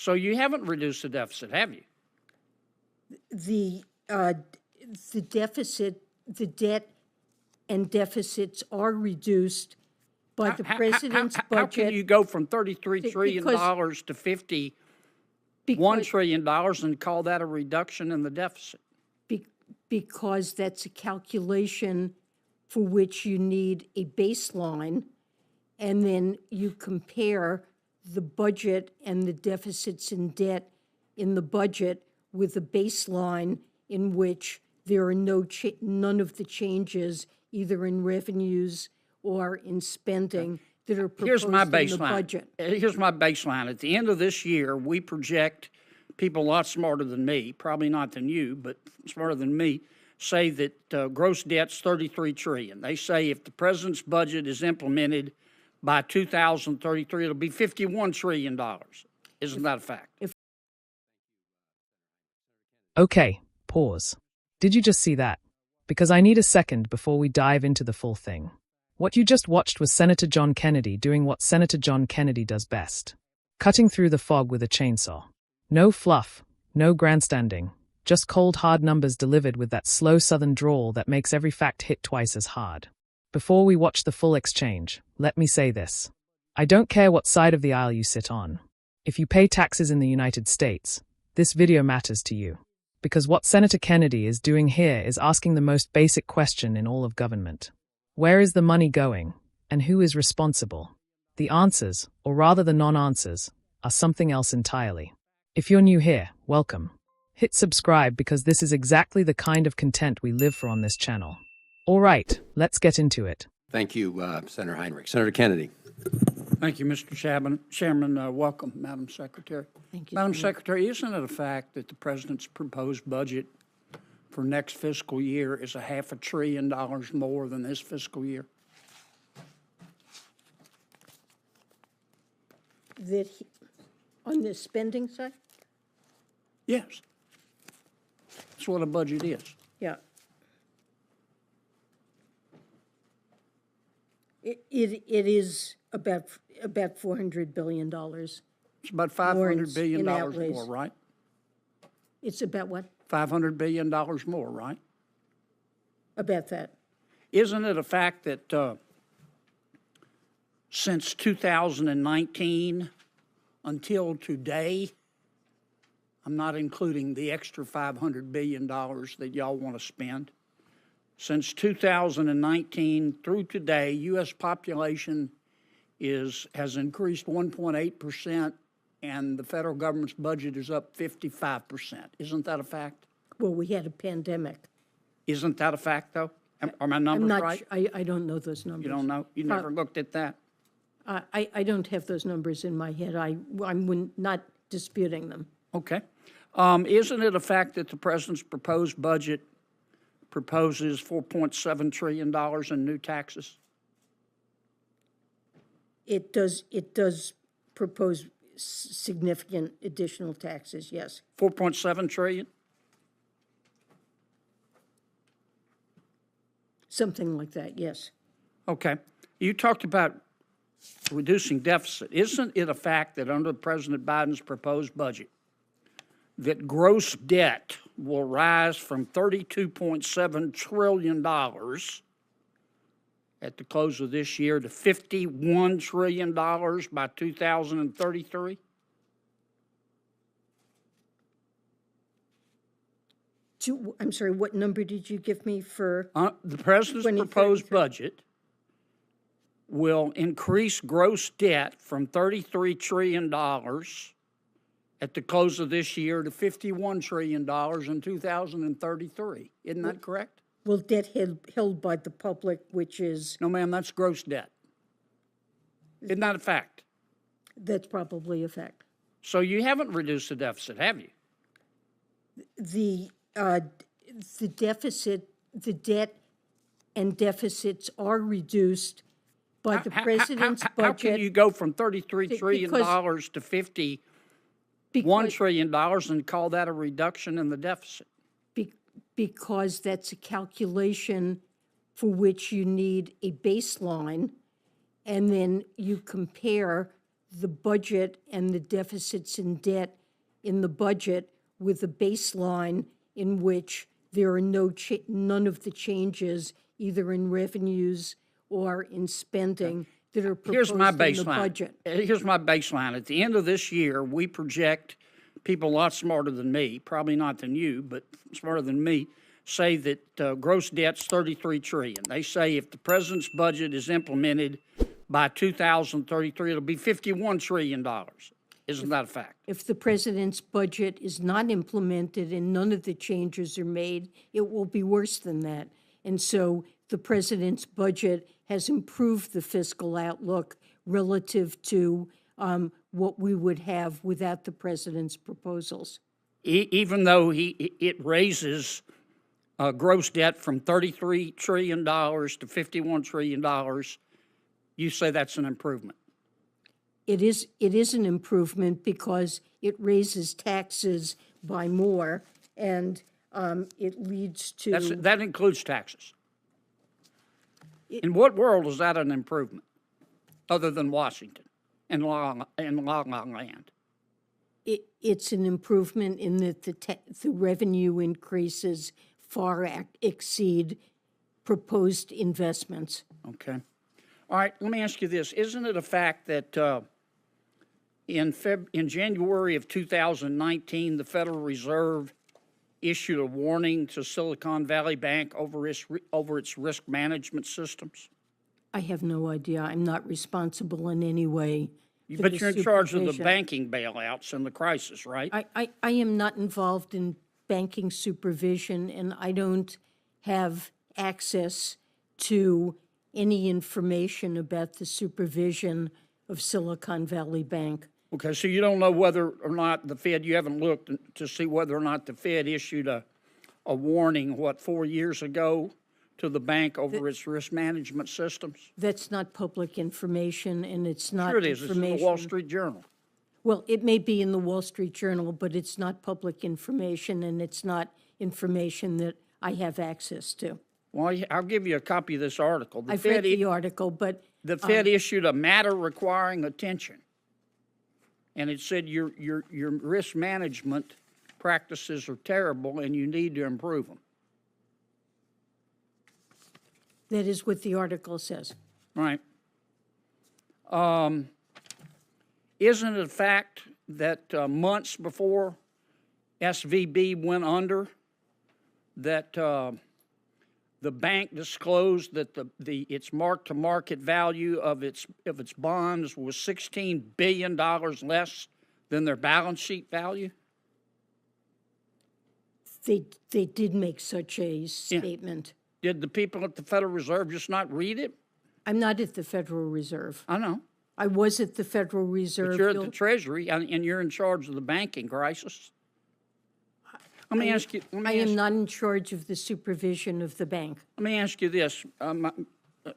So you haven't reduced the deficit, have you? The deficit, the debt and deficits are reduced by the president's budget. How can you go from $33 trillion to $51 trillion and call that a reduction in the deficit? Because that's a calculation for which you need a baseline, and then you compare the budget and the deficits and debt in the budget with a baseline in which there are none of the changes either in revenues or in spending that are proposed in the budget. Here's my baseline. At the end of this year, we project, people a lot smarter than me, probably not than you, but smarter than me, say that gross debt's $33 trillion. They say if the president's budget is implemented by 2033, it'll be $51 trillion. Isn't that a fact? Okay, pause. Did you just see that? Because I need a second before we dive into the full thing. What you just watched was Senator John Kennedy doing what Senator John Kennedy does best. Cutting through the fog with a chainsaw. No fluff, no grandstanding, just cold hard numbers delivered with that slow southern drawl that makes every fact hit twice as hard. Before we watch the full exchange, let me say this. I don't care what side of the aisle you sit on. If you pay taxes in the United States, this video matters to you. Because what Senator Kennedy is doing here is asking the most basic question in all of government. Where is the money going, and who is responsible? The answers, or rather the non-answers, are something else entirely. If you're new here, welcome. Hit subscribe because this is exactly the kind of content we live for on this channel. All right, let's get into it. Thank you, Senator Heinrich. Senator Kennedy. Thank you, Mr. Chairman. Welcome, Madam Secretary. Thank you. Madam Secretary, isn't it a fact that the president's proposed budget for next fiscal year is $500 billion more than this fiscal year? On the spending side? Yes. That's what a budget is. Yeah. It is about $400 billion. It's about $500 billion more, right? It's about what? $500 billion more, right? About that. Isn't it a fact that since 2019 until today, I'm not including the extra $500 billion that y'all want to spend, since 2019 through today, U.S. population has increased 1.8%, and the federal government's budget is up 55%. Isn't that a fact? Well, we had a pandemic. Isn't that a fact, though? Are my numbers right? I don't know those numbers. You don't know? You never looked at that? I don't have those numbers in my head. I'm not disputing them. Okay. Isn't it a fact that the president's proposed budget proposes $4.7 trillion in new taxes? It does propose significant additional taxes, yes. 4.7 trillion? Something like that, yes. Okay. You talked about reducing deficit. Isn't it a fact that under President Biden's proposed budget, that gross debt will rise from $32.7 trillion at the close of this year to $51 trillion by 2033? I'm sorry, what number did you give me for? The president's proposed budget will increase gross debt from $33 trillion at the close of this year to $51 trillion in 2033. Isn't that correct? Well, debt held by the public, which is... No, ma'am, that's gross debt. Isn't that a fact? That's probably a fact. So you haven't reduced the deficit, have you? The deficit, the debt and deficits are reduced by the president's budget. How can you go from $33 trillion to $51 trillion and call that a reduction in the deficit? Because that's a calculation for which you need a baseline, and then you compare the budget and the deficits and debt in the budget with a baseline in which there are none of the changes either in revenues or in spending that are Here's proposed my in the baseline. budget. Here's my baseline. At the end of this year, we project, people a lot smarter than me, probably not than you, but smarter than me, say that gross debt's 33 trillion. They say if the president's budget is implemented by 2033, it'll be $51 trillion. Isn't that a fact? If the president's budget is not implemented and none of the changes are made, it will be worse than that. And so the president's budget has improved the fiscal outlook relative to what we would have without the president's proposals. Even though it raises gross debt from $33 trillion to $51 trillion, you say that's an improvement. It is an improvement because it raises taxes by more, and it leads to... That includes taxes. In what world is that an improvement, other than Washington and La La Land? It's an improvement in that the revenue increases far exceed proposed investments. Okay. All right, let me ask you this. Isn't it a fact that in January of 2019, the Federal Reserve issued a warning to Silicon Valley Bank over its risk management systems? I have no idea. I'm not responsible in any way. But you're in charge of the banking bailouts and the crisis, right? I am not involved in banking supervision, and I don't have access to any information about the supervision of Silicon Valley Bank. Okay, so you don't know whether or not the Fed, you haven't looked to see whether or not the Fed issued a warning, 4 years ago to the bank over its risk management systems? That's not public information, and it's not Sure it is. information. It's in the Wall Street Journal. Well, it may be in the Wall Street Journal, but it's not public information, and it's not information that I have access to. Well, I'll give you a copy of this article. I've read the article, but The Fed issued a matter requiring attention, and it said your risk management practices are terrible and you need to improve them. that is what the article says. Right. Isn't it a fact that months before SVB went under, that the bank disclosed that its mark-to-market value of its bonds was $16 billion less than their balance sheet value? They did make such a statement. Did the people at the Federal Reserve just not read it? I'm not at the Federal Reserve. I know. I was at the Federal Reserve. But you're at the Treasury, and you're in charge of the banking crisis. Let me ask you. I am not in charge of the supervision of the bank. Let me ask you this.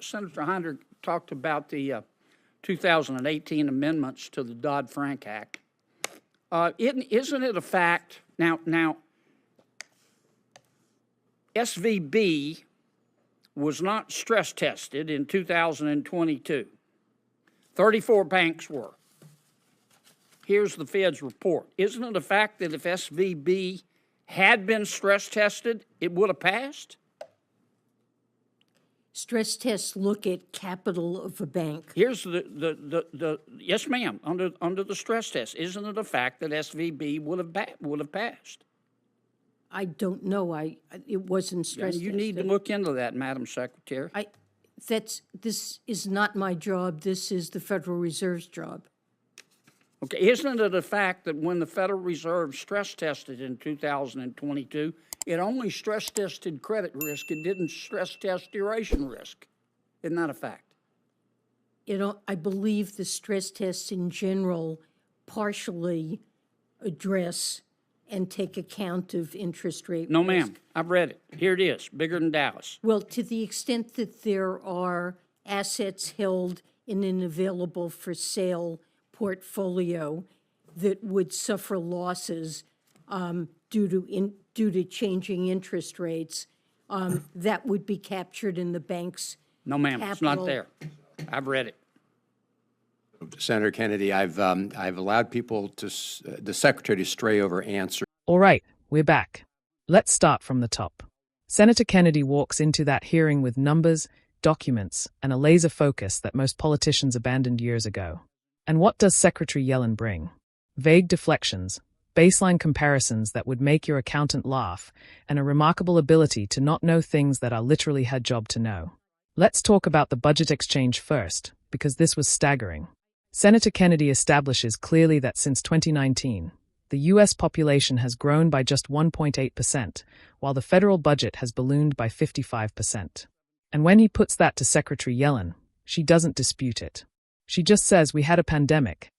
Senator Heinrich talked about the 2018 amendments to the Dodd-Frank Act. Isn't it a fact? Now, SVB was not stress tested in 2022. 34 banks were. Here's the Fed's report. Isn't it a fact that if SVB had been stress tested, it would have passed? Stress tests look at capital of a bank. Here's the yes, ma'am, under the stress test. Isn't it a fact that SVB would have passed? I don't know. It wasn't stress tested. You need to look into that, Madam Secretary. This is not my job. This is the Federal Reserve's job. Okay, isn't it a fact that when the Federal Reserve stress tested in 2022, it only stress tested credit risk, it didn't stress test duration risk? Isn't that a fact? I believe the stress tests in general partially address and take account of interest rate No, risk. ma'am. I've read it. Here it is, bigger than Dallas. Well, to the extent that there are assets held in an available for sale portfolio that would suffer losses due to changing interest rates, that would be captured in the bank's No, ma'am, it's not capital. there. I've read it. Senator Kennedy, I've allowed people the secretary to stray over answers. All right, we're back. Let's start from the top. Senator Kennedy walks into that hearing with numbers, documents, and a laser focus that most politicians abandoned years ago. And what does Secretary Yellen bring? Vague deflections, baseline comparisons that would make your accountant laugh, and a remarkable ability to not know things that are literally her job to know. Let's talk about the budget exchange first, because this was staggering. Senator Kennedy establishes clearly that since 2019, the U.S. population has grown by just 1.8%, while the federal budget has ballooned by 55%. And when he puts that to Secretary Yellen, she doesn't dispute it. She just says we had a pandemic,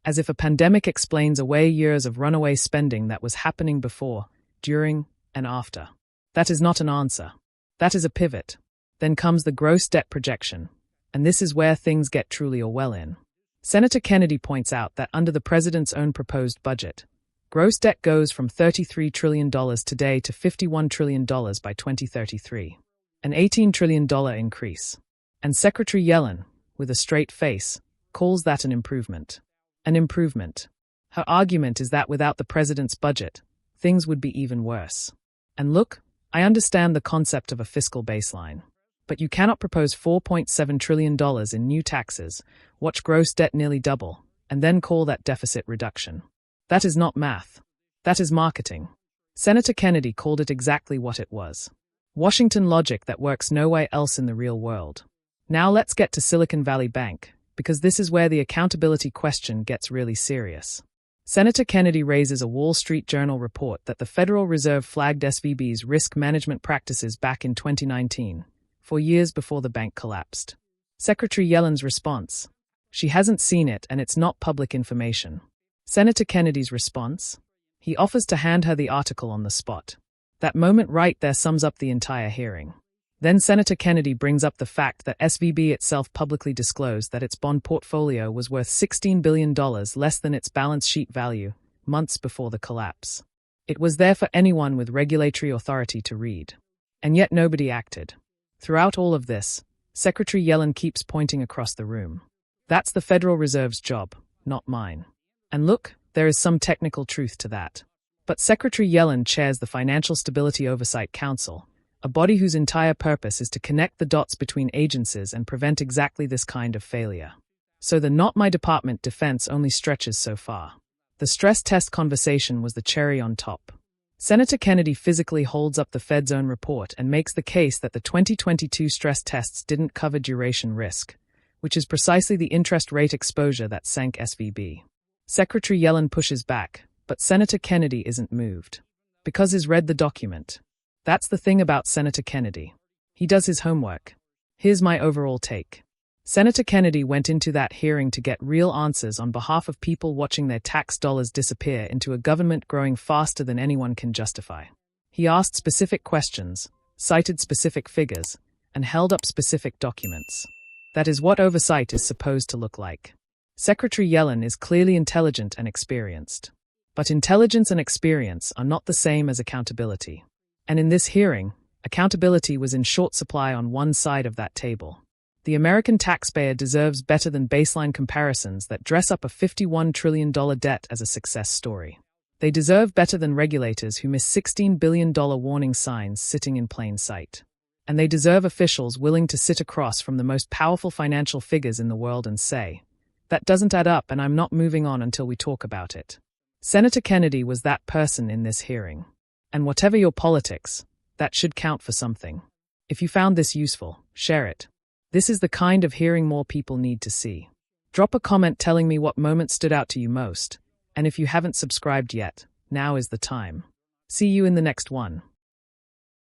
as if a pandemic explains away years of runaway spending that was happening before, during, and after. That is not an answer. That is a pivot. Then comes the gross debt projection, and this is where things get truly Orwellian. Senator Kennedy points out that under the president's own proposed budget, gross debt goes from $33 trillion today to $51 trillion by 2033, an $18 trillion increase. And Secretary Yellen, with a straight face, calls that an improvement. An improvement. Her argument is that without the president's budget, things would be even worse. And look, I understand the concept of a fiscal baseline. But you cannot propose $4.7 trillion in new taxes, watch gross debt nearly double, and then call that deficit reduction. That is not math. That is marketing. Senator Kennedy called it exactly what it was. Washington logic that works nowhere else in the real world. Now let's get to Silicon Valley Bank, because this is where the accountability question gets really serious. Senator Kennedy raises a Wall Street Journal report that the Federal Reserve flagged SVB's risk management practices back in 2019. 4 years before the bank collapsed. Secretary Yellen's response: she hasn't seen it and it's not public information. Senator Kennedy's response: he offers to hand her the article on the spot. That moment right there sums up the entire hearing. Then Senator Kennedy brings up the fact that SVB itself publicly disclosed that its bond portfolio was worth $16 billion less than its balance sheet value, months before the collapse. It was there for anyone with regulatory authority to read. And yet nobody acted. Throughout all of this, Secretary Yellen keeps pointing across the room. That's the Federal Reserve's job, not mine. And look, there is some technical truth to that. But Secretary Yellen chairs the Financial Stability Oversight Council, a body whose entire purpose is to connect the dots between agencies and prevent exactly this kind of failure. So the not my department defense only stretches so far. The stress test conversation was the cherry on top. Senator Kennedy physically holds up the Fed's own report and makes the case that the 2022 stress tests didn't cover duration risk, which is precisely the interest rate exposure that sank SVB. Secretary Yellen pushes back, but Senator Kennedy isn't moved. Because he's read the document. That's the thing about Senator Kennedy. He does his homework. Here's my overall take. Senator Kennedy went into that hearing to get real answers on behalf of people watching their tax dollars disappear into a government growing faster than anyone can justify. He asked specific questions, cited specific figures, and held up specific documents. That is what oversight is supposed to look like. Secretary Yellen is clearly intelligent and experienced. But intelligence and experience are not the same as accountability. And in this hearing, accountability was in short supply on one side of that table. The American taxpayer deserves better than baseline comparisons that dress up a $51 trillion debt as a success story. They deserve better than regulators who miss $16 billion warning signs sitting in plain sight. And they deserve officials willing to sit across from the most powerful financial figures in the world and say, that doesn't add up and I'm not moving on until we talk about it. Senator Kennedy was that person in this hearing. And whatever your politics, that should count for something. If you found this useful, share it. This is the kind of hearing more people need to see. Drop a comment telling me what moment stood out to you most, and if you haven't subscribed yet, now is the time. See you in the next one.